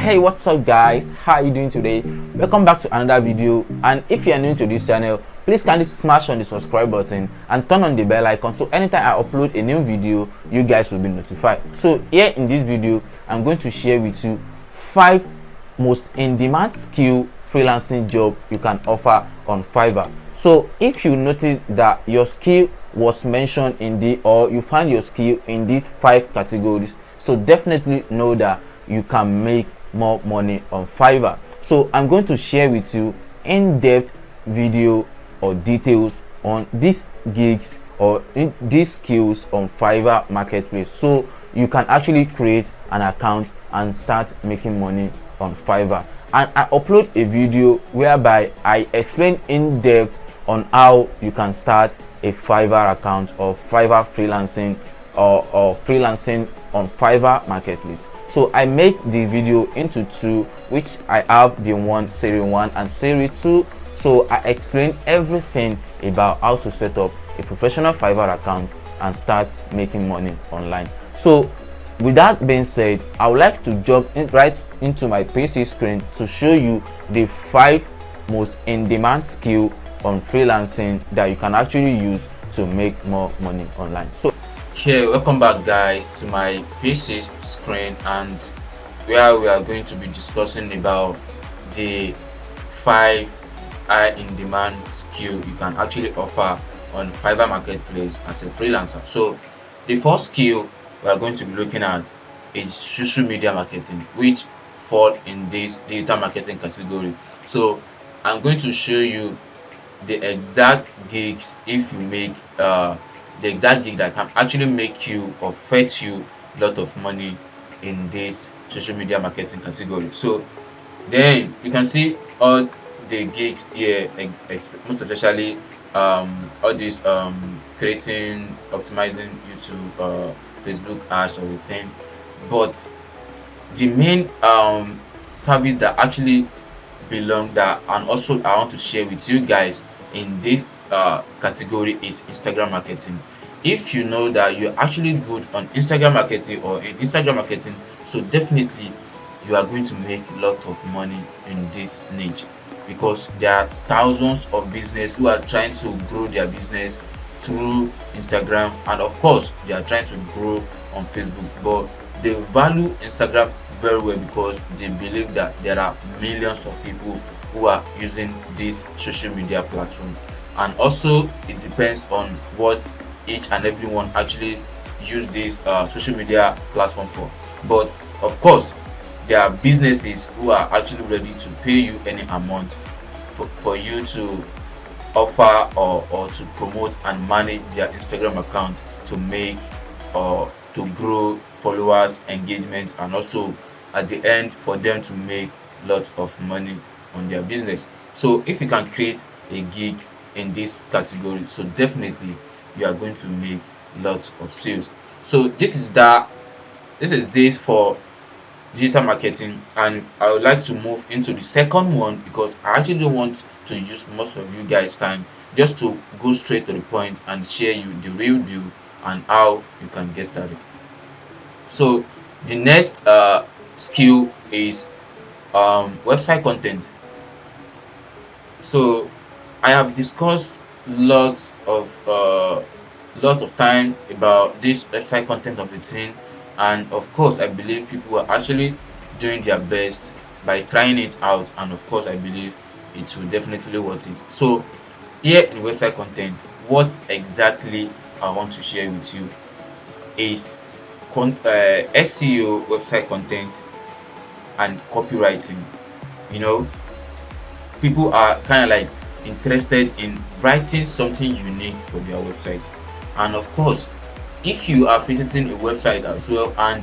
Hey, what's up guys, how are you doing today? Welcome back to another video, and if you are new to this channel, please kindly smash on the subscribe button and turn on the bell icon so anytime I upload a new video you guys will be notified. So here in this video I'm going to share with you 5 most in-demand skill freelancing job you can offer on Fiverr. So if you notice that your skill was mentioned in the, or you find your skill in these 5 categories, so definitely know that you can make more money on Fiverr. So I'm going to share with you in-depth video or details on these gigs or in these skills on Fiverr marketplace, so you can actually create an account and start making money on Fiverr. And I upload a video whereby I explain in depth on how you can start a Fiverr account or Fiverr freelancing or freelancing on Fiverr marketplace. So I make the video into 2, which I have the series 1 and series 2. So I explain everything about how to set up a professional Fiverr account and start making money online. So with that being said, I would like to jump right into my PC screen to show you the 5 most in-demand skill on freelancing that you can actually use to make more money online. So here, welcome back guys to my PC screen, and where we are going to be discussing about the 5 high in-demand skill you can actually offer on Fiverr marketplace as a freelancer. So the first skill we are going to be looking at is social media marketing, which fall in this digital marketing category. So I'm going to show you the exact gigs if you make the exact gig that can actually make you or fetch you a lot of money in this social media marketing category. So then you can see all the gigs here, most especially all these creating, optimizing YouTube, Facebook ads or everything. But the main service that actually belong that, and also I want to share with you guys in this category, is Instagram marketing. If you know that you're actually good on Instagram marketing or in Instagram marketing, so definitely you are going to make a lot of money in this niche, because there are thousands of business who are trying to grow their business through Instagram, and of course they are trying to grow on Facebook, but they value Instagram very well because they believe that there are millions of people who are using this social media platform. And also it depends on what each and everyone actually use this social media platform for. But of course there are businesses who are actually ready to pay you any amount for you to offer or to promote and manage their Instagram account to make or to grow followers, engagement, and also at the end for them to make lots of money on their business. So if you can create a gig in this category, so definitely you are going to make lots of sales. So this is this for digital marketing, and I would like to move into the second one because I actually don't want to use most of you guys' time, just to go straight to the point and share you the real deal and how you can get started. So the next skill is website content. So I have discussed lots of time about this website content of the thing, and of course I believe people are actually doing their best by trying it out, and of course I believe it will definitely worth it. So here in website content, what exactly I want to share with you is SEO, website content, and copywriting. You know, people are kind of like interested in writing something unique for their website, and of course if you are visiting a website as well and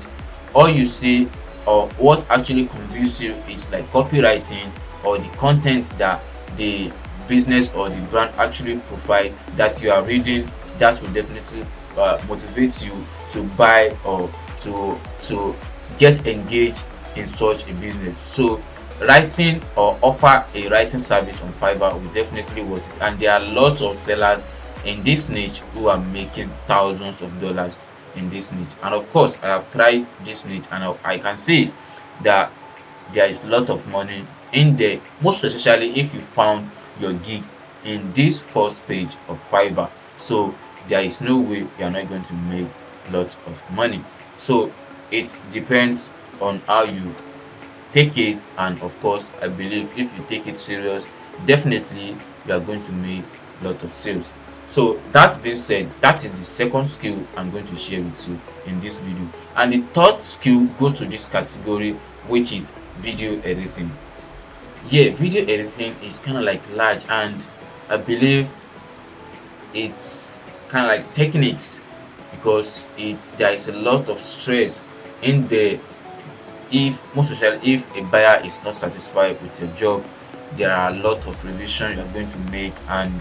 all you see or what actually convinces you is like copywriting or the content that the business or the brand actually provide that you are reading, that will definitely motivate you to buy or to get engaged in such a business. So writing or offer a writing service on Fiverr will definitely worth it, and there are lots of sellers in this niche who are making thousands of dollars in this niche. And of course I have tried this niche, and I can see that there is a lot of money in there, most especially if you found your gig in this first page of Fiverr. So there is no way you are not going to make a lot of money. So it depends on how you take it, and of course I believe if you take it serious, definitely you are going to make a lot of sales. So that being said, that is the second skill I'm going to share with you in this video, and the third skill go to this category, which is video editing. Yeah, video editing is kind of like large, and I believe it's kind of like techniques, because there is a lot of stress in there. If most especially if a buyer is not satisfied with your job, there are a lot of revision you are going to make, and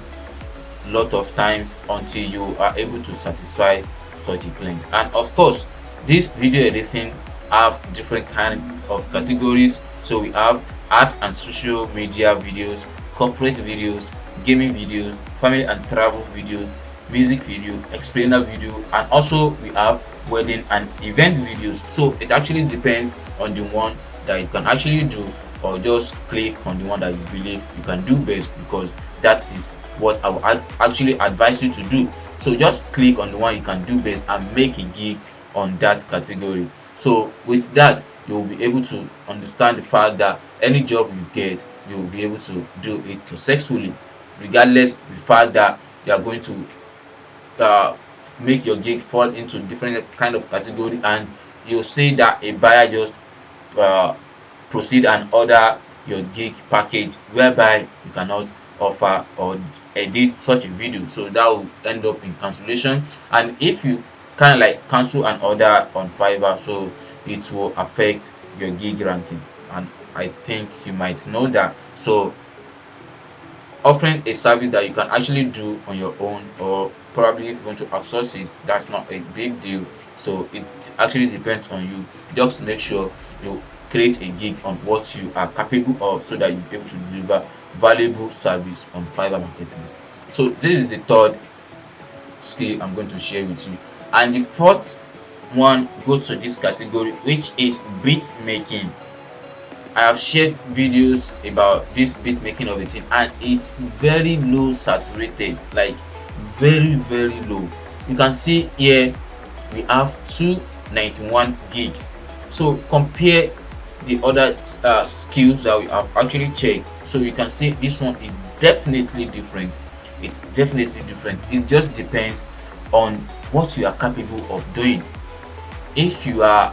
a lot of times until you are able to satisfy such a client. And of course, this video editing have different kind of categories. So we have art and social media videos, corporate videos, gaming videos, family and travel videos, music video, explainer video, and also we have wedding and event videos. So it actually depends on the one that you can actually do, or just click on the one that you believe you can do best, because that is what I will actually advise you to do. So just click on the one you can do best and make a gig on that category. So with that, you will be able to understand the fact that any job you get, you will be able to do it successfully, regardless of the fact that you are going to uh, make your gig fall into different kind of category, and you see that a buyer just uh, proceed and order your gig package whereby you cannot offer or edit such a video. So that will end up in cancellation, and if you kind of like cancel an order on Fiverr, so it will affect your gig ranking, and I think you might know that. So offering a service that you can actually do on your own, or probably if you want to outsource it, that's not a big deal. So it actually depends on you. Just make sure you create a gig on what you are capable of, so that you'll be able to deliver valuable service on Fiverr Marketplace. So this is the third skill I'm going to share with you, and the fourth one go to this category, which is beat making. I have shared videos about this beat making of a thing, and it's very low saturated, like very low. You can see here we have 291 gigs. So compare the other skills that we have actually checked, so you can see this one is definitely different. It's definitely different. It just depends on what you are capable of doing. If you are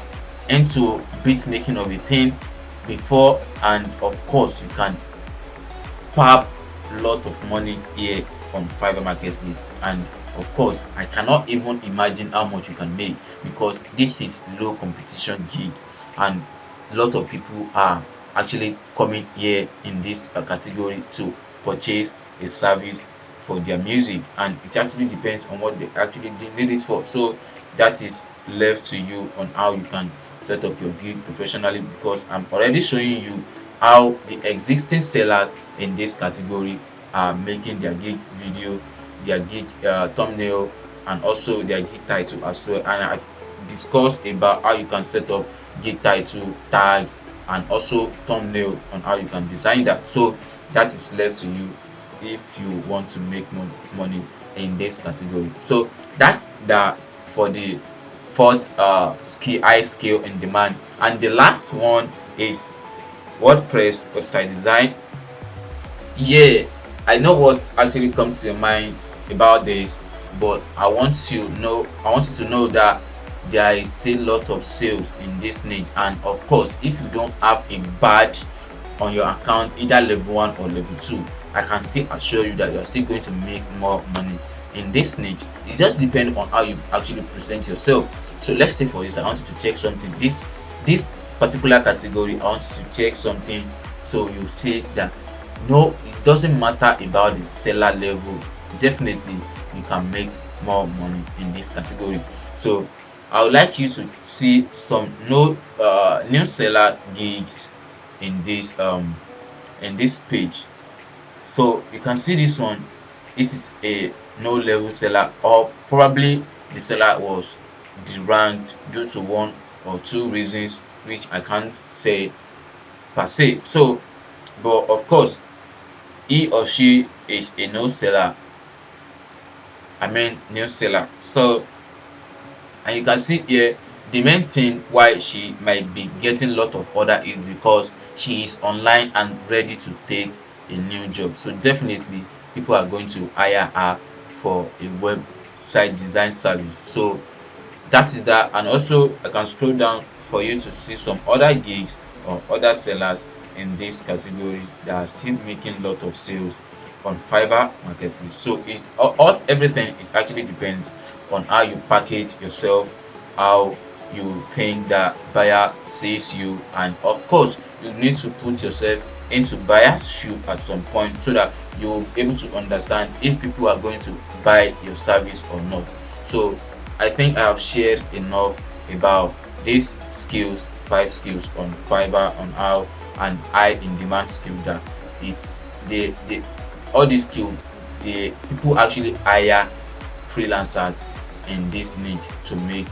into beat making of a thing before, and of course you can pop a lot of money here on Fiverr Marketplace, and of course I cannot even imagine how much you can make, because this is low competition gig, and a lot of people are actually coming here in this category to purchase a service for their music, and it actually depends on what they actually need it for. So that is left to you on how you can set up your gig professionally, because I'm already showing you how the existing sellers in this category are making their gig video, their gig thumbnail, and also their gig title as well. And I've discussed about how you can set up gig title, tags, and also thumbnail, on how you can design that. So that is left to you if you want to make more money in this category. So that's the for the fourth skill, high skill in demand. And the last one is WordPress website design. Yeah, I know what actually comes to your mind about this, but I want you to know that there is a lot of sales in this niche, and of course if you don't have a badge on your account, either level 1 or level 2, I can still assure you that you are still going to make more money in this niche. It just depends on how you actually present yourself. So let's say for this, I want you to check something, this particular category, I want you to check something, so you say that no, it doesn't matter about the seller level, definitely you can make more money in this category. So I would like you to see some new seller gigs in this page. So you can see this one. This is a no level seller, or probably the seller was deranked due to one or two reasons, which I can't say per se. So but of course he or she is a no seller, new seller. So and you can see here the main thing why she might be getting a lot of order is because she is online and ready to take a new job. So definitely people are going to hire her for a website design service. So that is that. And also I can scroll down for you to see some other gigs or other sellers in this category that are still making a lot of sales on Fiverr marketplace. So it's all everything is actually depends on how you package yourself, how you think that buyer sees you, and of course you need to put yourself into buyer's shoe at some point so that you'll be able to understand if people are going to buy your service or not. So I think I have shared enough about these skills, 5 skills on Fiverr, on how and high in demand skill that it's the all these skills, the people actually hire freelancers in this niche to make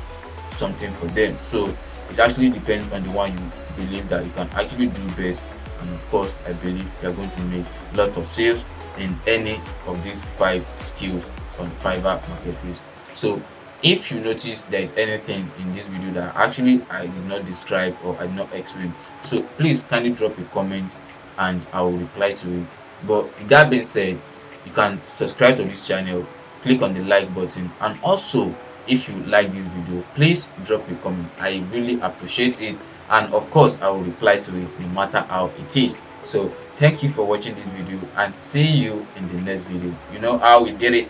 something for them. So it actually depends on the one you believe that you can actually do best, and of course I believe you are going to make a lot of sales in any of these 5 skills on Fiverr marketplace. So if you notice there is anything in this video that actually I did not describe or I did not explain, so please kindly drop a comment and I will reply to it. But with that being said, you can subscribe to this channel, click on the like button, and also if you like this video, please drop a comment. I really appreciate it, and of course I will reply to it no matter how it is. So thank you for watching this video and see you in the next video. You know how we did it.